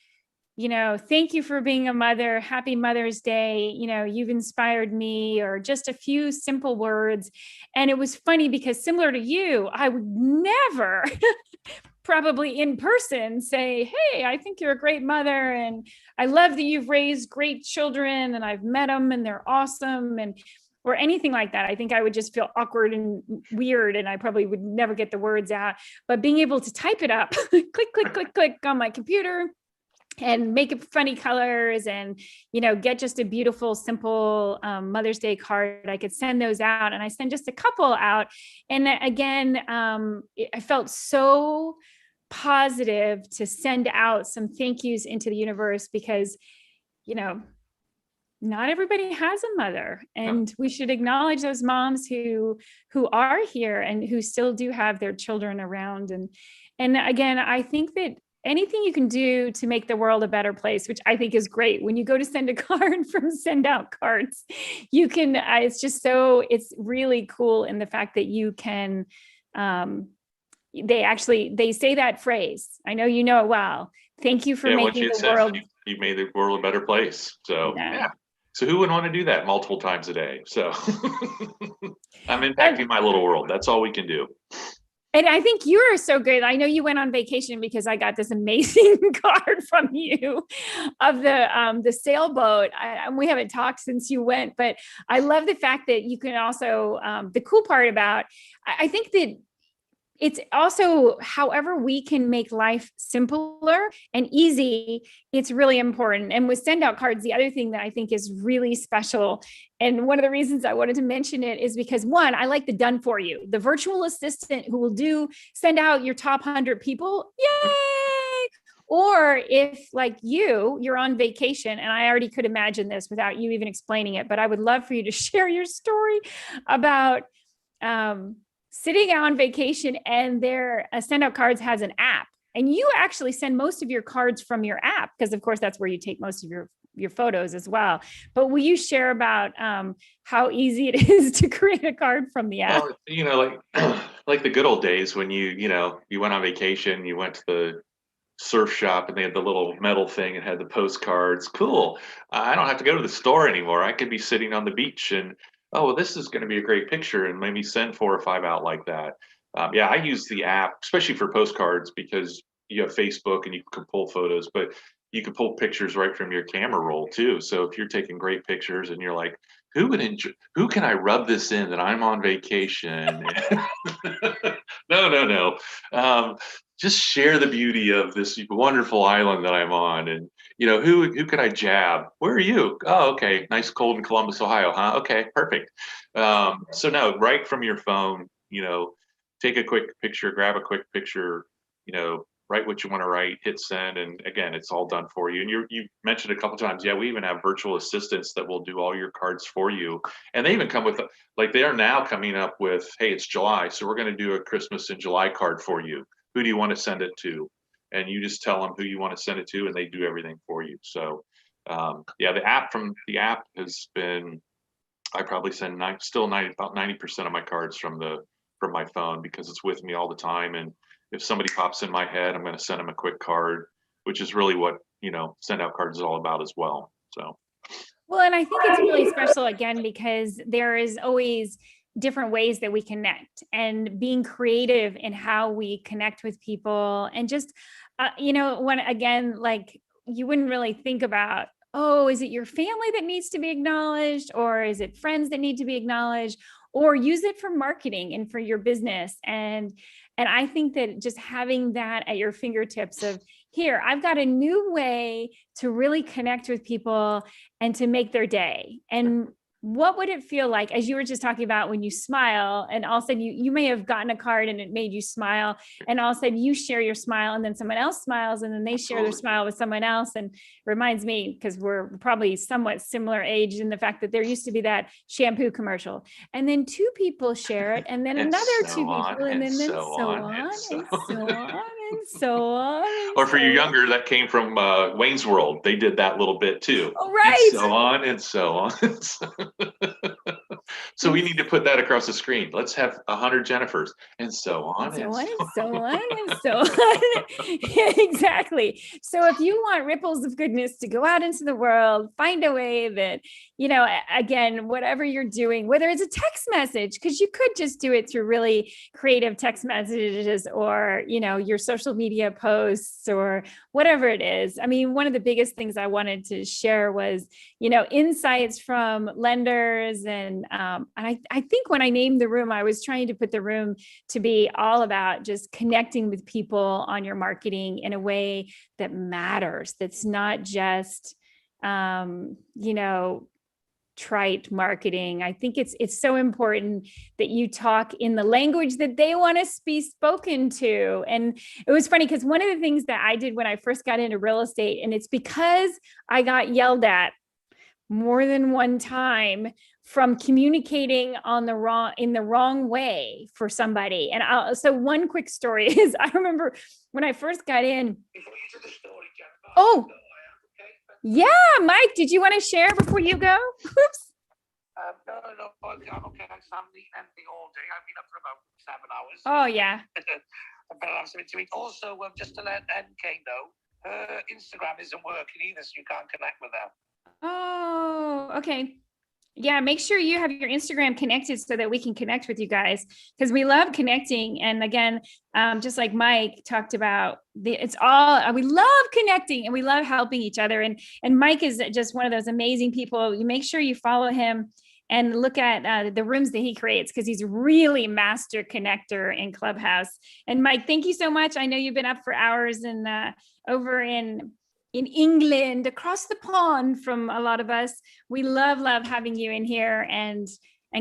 thank you for being a mother. Happy Mother's Day. You've inspired me, or just a few simple words. And it was funny because, similar to you, I would never probably in person say, "Hey, I think you're a great mother, and I love that you've raised great children, and I've met them and they're awesome," or anything like that. I think I would just feel awkward and weird, and I probably would never get the words out. But being able to type it up, click, click, click, click on my computer, and make it funny colors, and get just a beautiful, simple Mother's Day card, I could send those out. And I send just a couple out, and again, I felt so positive to send out some thank yous into the universe, because not everybody has a mother, and we should acknowledge those moms who are here and who still do have their children around. And again, I think that anything you can do to make the world a better place, which I think is great. When you go to send a card from Send Out Cards, you can, it's really cool in the fact that you can, they say that phrase. I know you know it well. Thank you for making the world. You made the world a better place. So yeah. So who wouldn't want to do that multiple times a day? So I'm impacting my little world. That's all we can do. And I think you are so great. I know you went on vacation because I got this amazing card from you of the sailboat. We haven't talked since you went, but I love the fact that you can also, the cool part about, I think that it's also, however we can make life simpler and easy, it's really important. And with Send Out Cards, the other thing that I think is really special, and one of the reasons I wanted to mention it, is because, one, I like the done for you, the virtual assistant who will send out your top 100 people. Yay! Or if, like you're on vacation, and I already could imagine this without you even explaining it, but I would love for you to share your story about sitting on vacation, and their Send Out Cards has an app, and you actually send most of your cards from your app, because of course that's where you take most of your photos as well. But will you share about how easy it is to create a card from the app? Well, like the good old days when you went on vacation, you went to the surf shop and they had the little metal thing and had the postcards. Cool. I don't have to go to the store anymore. I could be sitting on the beach and, oh, well, this is going to be a great picture, and maybe send 4 or 5 out like that. Yeah, I use the app, especially for postcards, because you have Facebook and you can pull photos, but you can pull pictures right from your camera roll too. So if you're taking great pictures and you're like, who can I rub this in that I'm on vacation? No. Just share the beauty of this wonderful island that I'm on. And, you know, who can I jab? Where are you? Oh, okay. Nice cold in Columbus, Ohio, huh? Okay, perfect. So no, right from your phone, you know, take a quick picture, grab a quick picture, you know, write what you want to write, hit send, and again, it's all done for you. And you mentioned a couple times, yeah, we even have virtual assistants that will do all your cards for you. And they even come with, like, they are now coming up with, hey, it's July, so we're going to do a Christmas in July card for you. Who do you want to send it to? And you just tell them who you want to send it to, and they do everything for you. So yeah, the app has been, I probably send about 90% of my cards from my phone, because it's with me all the time. And if somebody pops in my head, I'm going to send them a quick card, which is really what, you know, send out cards is all about as well. So. Well, and I think it's really special again, because there is always different ways that we connect, and being creative in how we connect with people. And just, you know, when, again, like, you wouldn't really think about, oh, is it your family that needs to be acknowledged, or is it friends that need to be acknowledged, or use it for marketing and for your business. And I think that just having that at your fingertips of, here, I've got a new way to really connect with people and to make their day. And what would it feel like, as you were just talking about, when you smile and all of a sudden you may have gotten a card and it made you smile, and all of a sudden you share your smile and then someone else smiles and then they share their smile with someone else. And reminds me, because we're probably somewhat similar age, in the fact that there used to be that shampoo commercial, and then two people share it, and then another two people, and then so on and so on and so on. Or for you younger, that came from Wayne's World. They did that little bit too. Oh, right. And so on and so on. So we need to put that across the screen. Let's have 100 Jennifers, and so on and so on and so on and so on. Yeah, exactly. So if you want ripples of goodness to go out into the world, find a way that, you know, again, whatever you're doing, whether it's a text message, because you could just do it through really creative text messages, or, you know, your social media posts, or whatever it is. I mean, one of the biggest things I wanted to share was, you know, insights from lenders. And I think when I named the room, I was trying to put the room to be all about just connecting with people on your marketing in a way that matters. That's not just, you know, trite marketing. I think it's so important that you talk in the language that they want to be spoken to. And it was funny, because one of the things that I did when I first got into real estate, and it's because I got yelled at more than one time from communicating in the wrong way for somebody. And so one quick story is, I remember when I first got in. Oh, yeah, Mike, did you want to share before you go? Oops. No, I'm okay. I'm eating anything all day. I've been up for about 7 hours. Oh, yeah. I better have something to eat. Also, just to let NK know, her Instagram isn't working either, so you can't connect with her. Oh, okay. Yeah, make sure you have your Instagram connected so that we can connect with you guys, because we love connecting. And again, just like Mike talked about, we love connecting and we love helping each other. And Mike is just one of those amazing people. You make sure you follow him and look at the rooms that he creates, because he's really master connector in Clubhouse. And Mike, thank you so much. I know you've been up for hours and over in England, across the pond from a lot of us. We love having you in here and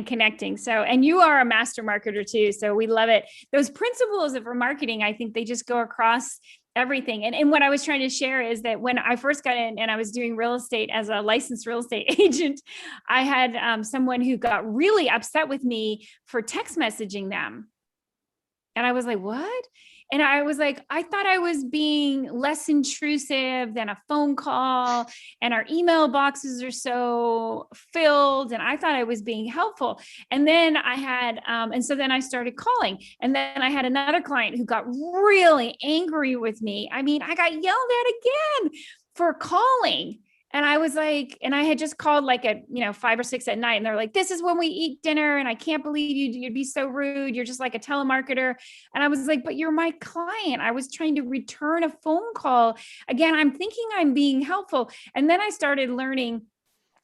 connecting. So, and you are a master marketer too. So we love it. Those principles of marketing, I think they just go across everything. And what I was trying to share is that when I first got in and I was doing real estate as a licensed real estate agent, I had someone who got really upset with me for text messaging them. And I was like, what? And I was like, I thought I was being less intrusive than a phone call, and our email boxes are so filled, and I thought I was being helpful. And then I had, and so then I started calling, and then I had another client who got really angry with me. I mean, I got yelled at again for calling. And I was like, and I had just called like at, 5 or 6 at night, and they're like, this is when we eat dinner. And I can't believe you'd be so rude. You're just like a telemarketer. And I was like, but you're my client. I was trying to return a phone call. Again, I'm thinking I'm being helpful. And then I started learning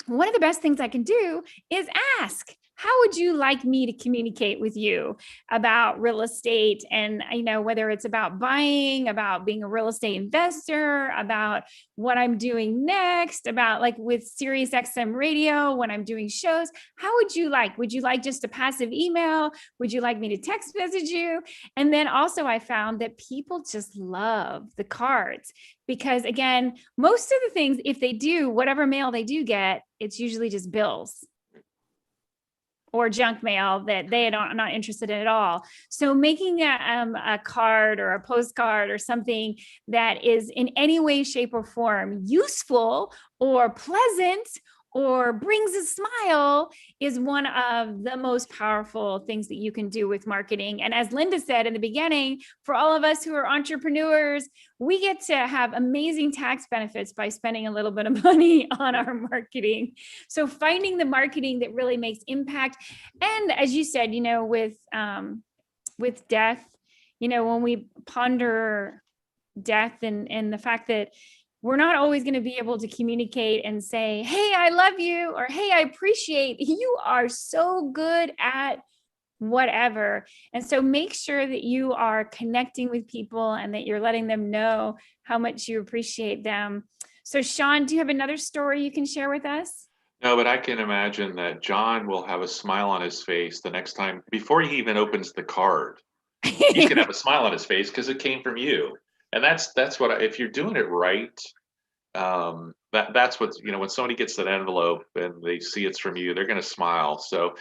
one of the best things I can do is ask. How would you like me to communicate with you about real estate? And, whether it's about buying, about being a real estate investor, about what I'm doing next, about like with Sirius XM radio, when I'm doing shows, how would you like just a passive email? Would you like me to text message you? And then also I found that people just love the cards because again, most of the things, if they do, whatever mail they do get, it's usually just bills or junk mail that they are not interested in at all. So making a card or a postcard or something that is in any way, shape, or form useful or pleasant or brings a smile is one of the most powerful things that you can do with marketing. And as Linda said in the beginning, for all of us who are entrepreneurs, we get to have amazing tax benefits by spending a little bit of money on our marketing. So finding the marketing that really makes impact. And as you said, with death, when we ponder death and the fact that we're not always going to be able to communicate and say, hey, I love you, or hey, I appreciate you are so good at whatever. And so make sure that you are connecting with people and that you're letting them know how much you appreciate them. So Shawn, do you have another story you can share with us? No, but I can imagine that John will have a smile on his face the next time, before he even opens the card. He's gonna have a smile on his face because it came from you. And that's what if you're doing it right, that's what, when somebody gets that envelope and they see it's from you, they're gonna smile. So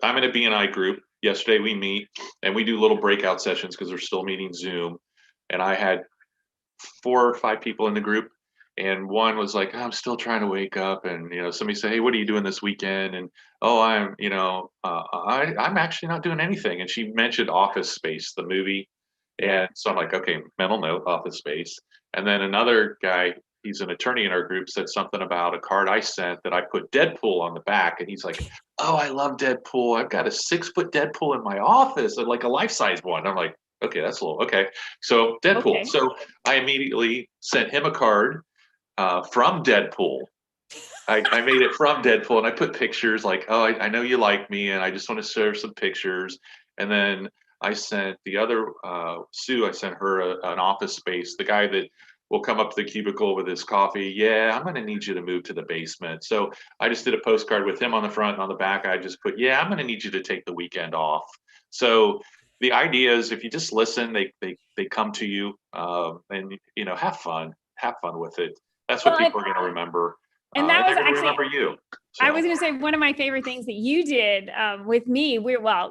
I'm in a B&I group. Yesterday we meet and we do little breakout sessions because we're still meeting Zoom. And I had 4 or 5 people in the group. And one was like, I'm still trying to wake up. And, somebody said, hey, what are you doing this weekend? And, oh, I'm actually not doing anything. And she mentioned Office Space, the movie. And so I'm like, okay, mental note, Office Space. And then another guy, he's an attorney in our group, said something about a card I sent that I put Deadpool on the back. And he's like, oh, I love Deadpool. I've got a 6-foot Deadpool in my office, like a life-size one. I'm like, okay, that's a little, okay. So Deadpool. Okay. So I immediately sent him a card from Deadpool. I made it from Deadpool and I put pictures like, oh, I know you like me and I just want to share some pictures. And then I sent the other, Sue, I sent her an Office Space, the guy that will come up to the cubicle with his coffee. Yeah, I'm going to need you to move to the basement. So I just did a postcard with him on the front and on the back. I just put, yeah, I'm going to need you to take the weekend off. So the idea is if you just listen, they come to you and, have fun with it. That's what people are going to remember. And that was actually, remember you. So. I was going to say one of my favorite things that you did with me,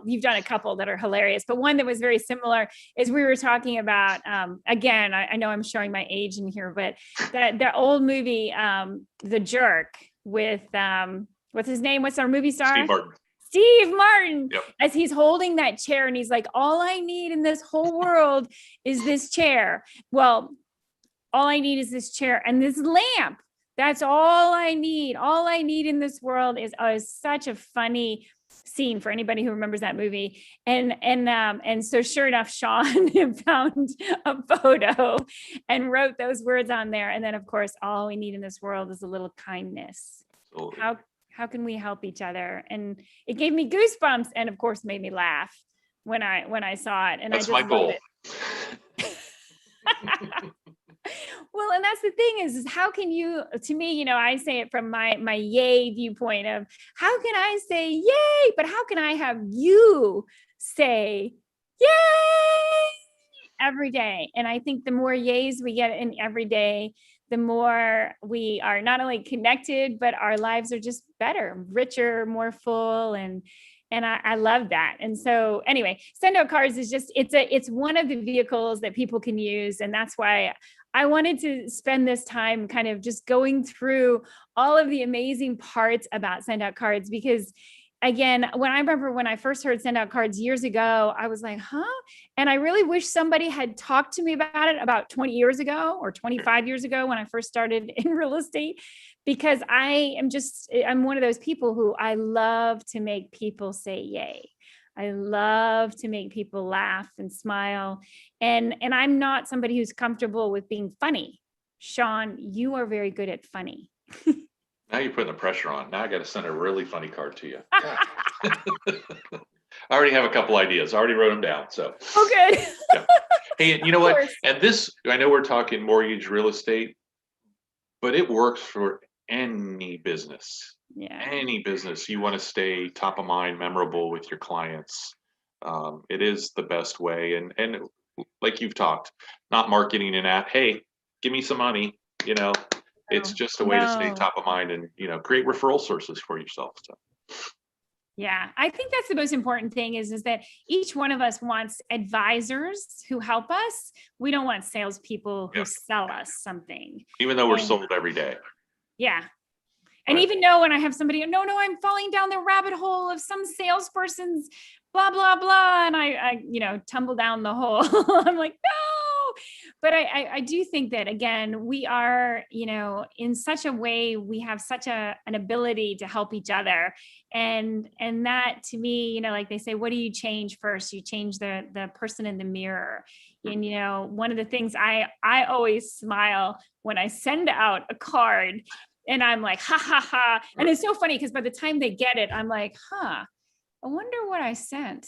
you've done a couple that are hilarious, but one that was very similar is we were talking about, again, I know I'm showing my age in here, but the old movie, The Jerk with, what's his name? What's our movie star? Steve Martin, yep. As he's holding that chair and he's like, all I need in this whole world is this chair. Well, all I need is this chair and this lamp. That's all I need. All I need in this world is such a funny scene for anybody who remembers that movie. And so sure enough, Shawn found a photo and wrote those words on there. And then of course, all we need in this world is a little kindness. Absolutely. How can we help each other? And it gave me goosebumps and of course made me laugh when I saw it. And that's I just my goal. Well, and that's the thing is how can you, to me, I say it from my yay viewpoint of how can I say yay, but how can I have you say yay every day? And I think the more yays we get in every day, the more we are not only connected, but our lives are just better, richer, more full. And I love that. And so anyway, send out cards is just, it's one of the vehicles that people can use. And that's why I wanted to spend this time kind of just going through all of the amazing parts about send out cards, because again, when I remember when I first heard send out cards years ago, I was like, huh? And I really wish somebody had talked to me about it about 20 years ago or 25 years ago when I first started in real estate, because I'm one of those people who I love to make people say yay. I love to make people laugh and smile. And I'm not somebody who's comfortable with being funny. Shawn, you are very good at funny. Now you're putting the pressure on. Now I got to send a really funny card to you. I already have a couple ideas. I already wrote them down. So. Oh, good. Yeah. Hey, you know what? And this, I know we're talking mortgage real estate, but it works for any business. Yeah. Any business. You want to stay top of mind, memorable with your clients. It is the best way. And like you've talked, not marketing and at, hey, give me some money, you know. It's just a way to stay top of mind and, you know, create referral sources for yourself. So. Yeah, I think that's the most important thing is that each one of us wants advisors who help us. We don't want salespeople who sell us something. Even though we're sold every day. Yeah. And even though when I have somebody, no, I'm falling down the rabbit hole of some salesperson's blah, blah, blah. And I tumble down the hole. I'm like, no. But I do think that, again, we are, in such a way, we have such an ability to help each other. And that to me, like they say, what do you change first? You change the person in the mirror. And, one of the things I always smile when I send out a card and I'm like, ha, ha, ha. And it's so funny because by the time they get it, I'm like, I wonder what I sent.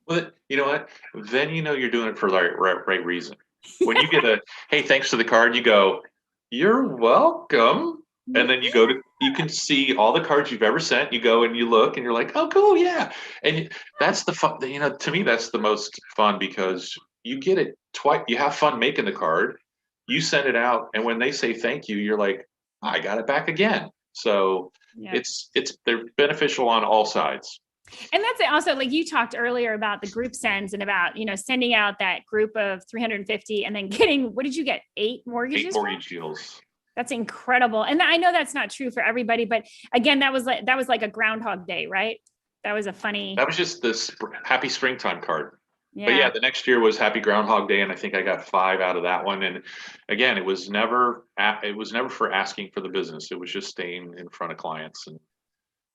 Well, you know what? Then you're doing it for the right reason. When you get a, hey, thanks for the card, you go, you're welcome. And then you can see all the cards you've ever sent. You go and you look and you're like, oh, cool, yeah. And that's the fun, to me, that's the most fun because you get it twice. You have fun making the card. You send it out. And when they say thank you, you're like, I got it back again. So they're beneficial on all sides. And that's also, like you talked earlier about the group sends and about, sending out that group of 350 and then getting, what did you get? 8 mortgages? 8 mortgage deals. That's incredible. And I know that's not true for everybody, but again, that was like a Groundhog Day, right? That was that was just this happy springtime card. Yeah. But yeah, the next year was Happy Groundhog Day, and I think I got 5 out of that one. And again, it was never for asking for the business. It was just staying in front of clients, and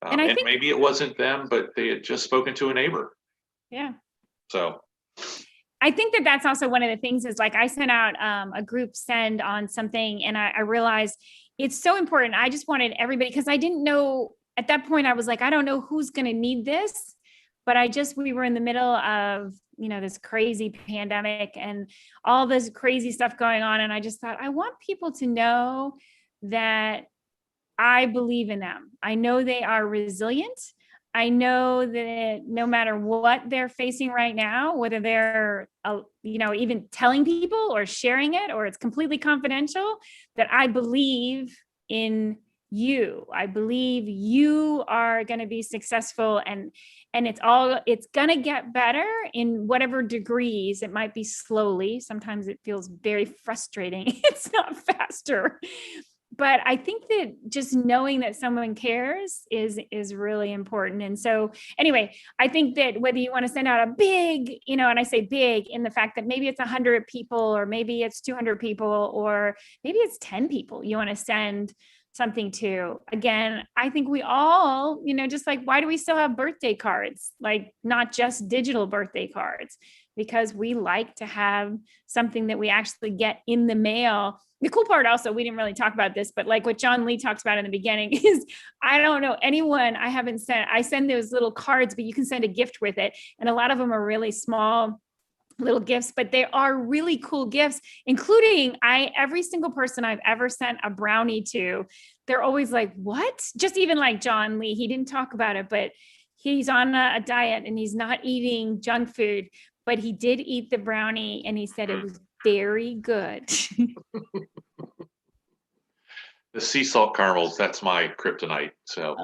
I think maybe it wasn't them, but they had just spoken to a neighbor. Yeah. So I think that's also one of the things is like I sent out a group send on something, and I realized it's so important. I just wanted everybody, because I didn't know at that point. I was like, I don't know who's going to need this. But we were in the middle of, this crazy pandemic and all this crazy stuff going on. And I just thought, I want people to know that I believe in them. I know they are resilient. I know that no matter what they're facing right now, whether they're, even telling people or sharing it, or it's completely confidential, that I believe in you. I believe you are going to be successful, and it's going to get better in whatever degrees. It might be slowly. Sometimes it feels very frustrating. It's not faster. But I think that just knowing that someone cares is really important. And so anyway, I think that whether you want to send out a big, and I say big in the fact that maybe it's 100 people, or maybe it's 200 people, or maybe it's 10 people you want to send something to. Again, I think we all, just like, why do we still have birthday cards? Like, not just digital birthday cards, because we like to have something that we actually get in the mail. The cool part also, we didn't really talk about this, but like what John Lee talked about in the beginning is, I don't know anyone I haven't sent. I send those little cards, but you can send a gift with it. And a lot of them are really small little gifts, but they are really cool gifts, including every single person I've ever sent a brownie to, they're always like, what? Just even like John Lee, he didn't talk about it, but he's on a diet and he's not eating junk food, but he did eat the brownie and he said it was very good. The sea salt caramels, that's my kryptonite. So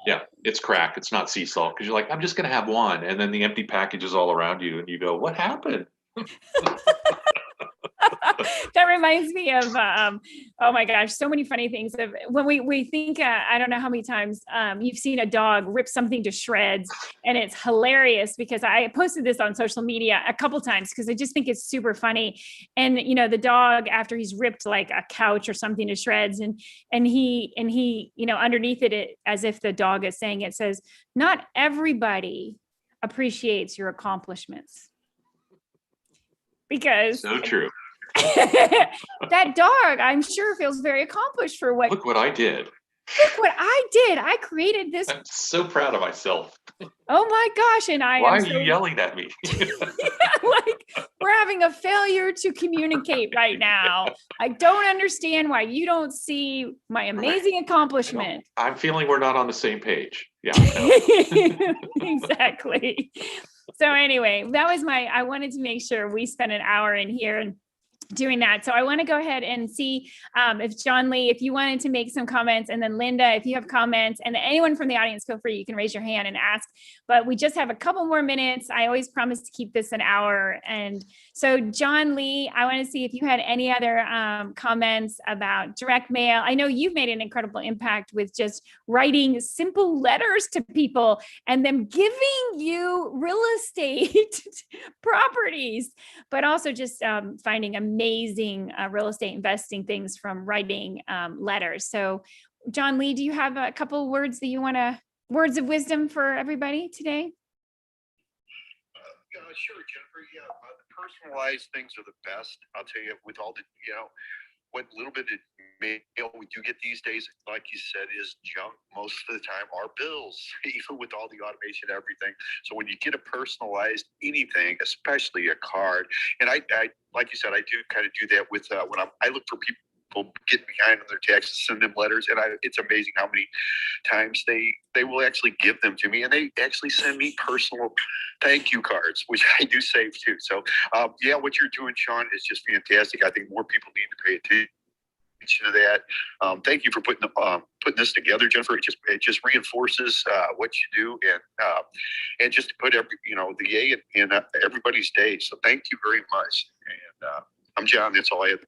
yeah, it's crack. It's not sea salt, because you're like, I'm just going to have one. And then the empty package is all around you and you go, what happened? That reminds me of, oh my gosh, so many funny things of when we think, I don't know how many times you've seen a dog rip something to shreds, and it's hilarious because I posted this on social media a couple times because I just think it's super funny. And, you know, the dog, after he's ripped like a couch or something to shreds, and he, you know, underneath it, as if the dog is saying, it says, not everybody appreciates your accomplishments. Because So true. that dog, I'm sure, feels very accomplished for what. Look what I did. Look what I did. I created this. I'm so proud of myself. Oh my gosh. And Why are you yelling at me? Like, we're having a failure to communicate right now. I don't understand why you don't see my amazing accomplishment. I'm feeling we're not on the same page. Yeah. Exactly. So anyway, that was I wanted to make sure we spent an hour in here and doing that. So I want to go ahead and see if John Lee, if you wanted to make some comments, and then Linda, if you have comments, and anyone from the audience, feel free, you can raise your hand and ask, but we just have a couple more minutes. I always promise to keep this an hour. And so John Lee, I want to see if you had any other comments about direct mail. I know you've made an incredible impact with just writing simple letters to people and them giving you real estate properties, but also just finding amazing real estate investing things from writing letters. So John Lee, do you have a couple words that you want to, words of wisdom for everybody today? Sure, Jennifer. Yeah, the personalized things are the best. I'll tell you, with all the, you know, what little bit of mail we do get these days, like you said, is junk most of the time. Our bills, even with all the automation and everything. So when you get a personalized anything, especially a card, and I like you said, I do kind of do that with when I look for people get behind on their taxes, send them letters, and it's amazing how many times they will actually give them to me, and they actually send me personal thank you cards, which I do save too. So yeah, what you're doing, Shawn, is just fantastic. I think more people need to pay attention to that. Thank you for putting this together, Jennifer. It just reinforces what you do, and just to put the yay in everybody's day. So thank you very much. And I'm John. That's all I have.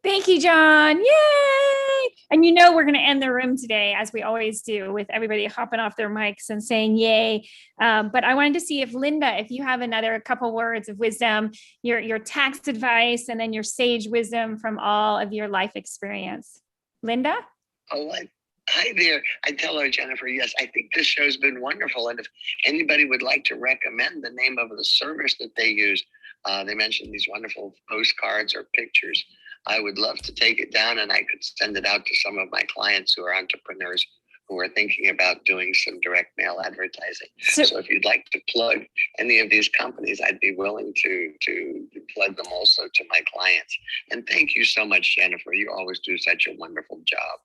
Thank you, John. Yay! And you know, we're going to end the room today, as we always do, with everybody hopping off their mics and saying yay. But I wanted to see if Linda, if you have another couple words of wisdom, your tax advice, and then your sage wisdom from all of your life experience. Linda? Oh, hi there. I tell her, Jennifer, yes, I think this show's been wonderful. And if anybody would like to recommend the name of the service that they use, they mentioned these wonderful postcards or pictures. I would love to take it down, and I could send it out to some of my clients who are entrepreneurs who are thinking about doing some direct mail advertising. So if you'd like to plug any of these companies, I'd be willing to plug them also to my clients. And thank you so much, Jennifer. You always do such a wonderful job.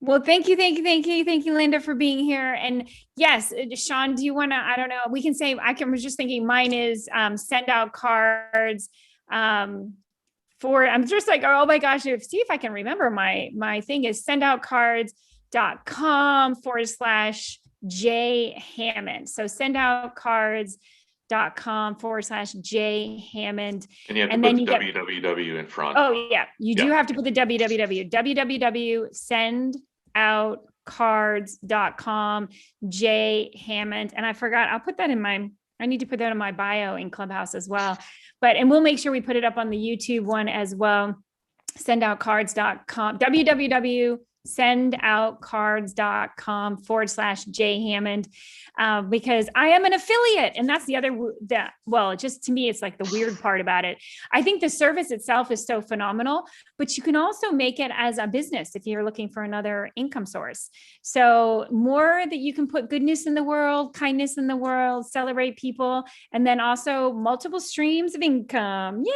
Well, thank you, Linda, for being here. And yes, Shawn, do you want to, I don't know, we can say, I was just thinking mine is send out cards. I'm just like, oh my gosh, see if I can remember my thing is sendoutcards.com/J Hammond. So sendoutcards.com/J Hammond. And you have to put the www in front. Oh yeah, you do have to put the www, sendoutcards.com/J Hammond. And I forgot, I need to put that in my bio in Clubhouse as well. And we'll make sure we put it up on the YouTube one as well. Sendoutcards.com, www.sendoutcards.com/J Hammond, because I am an affiliate. And that's just to me, it's like the weird part about it. I think the service itself is so phenomenal, but you can also make it as a business if you're looking for another income source. So more that you can put goodness in the world, kindness in the world, celebrate people, and then also multiple streams of income. Yay!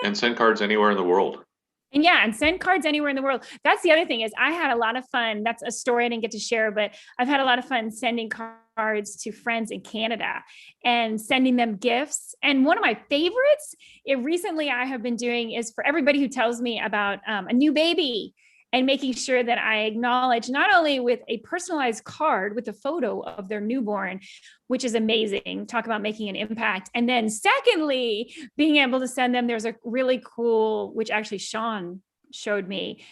And send cards anywhere in the world. And send cards anywhere in the world. That's the other thing is I had a lot of fun. That's a story I didn't get to share, but I've had a lot of fun sending cards to friends in Canada and sending them gifts. And one of my favorites, recently I have been doing is for everybody who tells me about a new baby and making sure that I acknowledge not only with a personalized card with a photo of their newborn, which is amazing, talk about making an impact. And then secondly, being able to send them, there's a really cool, which actually Shawn showed me,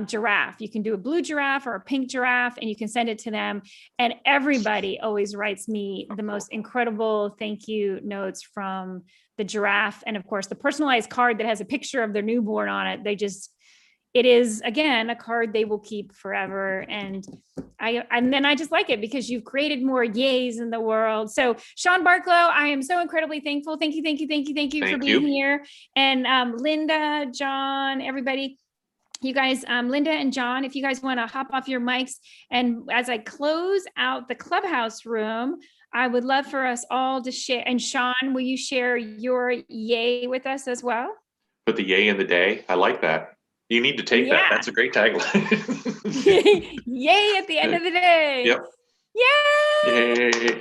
giraffe. You can do a blue giraffe or a pink giraffe, and you can send it to them. And everybody always writes me the most incredible thank you notes from the giraffe. And of course, the personalized card that has a picture of their newborn on it. It is, again, a card they will keep forever. And then I just like it because you've created more yays in the world. So Shawn Barlow, I am so incredibly thankful. Thank you for being here. And Linda, John, everybody, you guys, Linda and John, if you guys want to hop off your mics. And as I close out the clubhouse room, I would love for us all to share. And Shawn, will you share your yay with us as well? Put the yay in the day. I like that. You need to take that. That's a great tagline. Yay at the end of the day. Yep. Yay. Yay.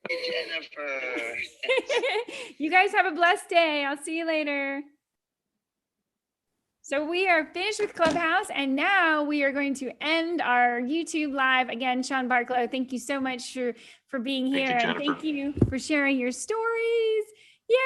Jennifer. You guys have a blessed day. I'll see you later. So we are finished with Clubhouse, and now we are going to end our YouTube live. Again, Shawn Barlow, thank you so much for being here. Thank you, Jennifer. And thank you for sharing your stories. Yay!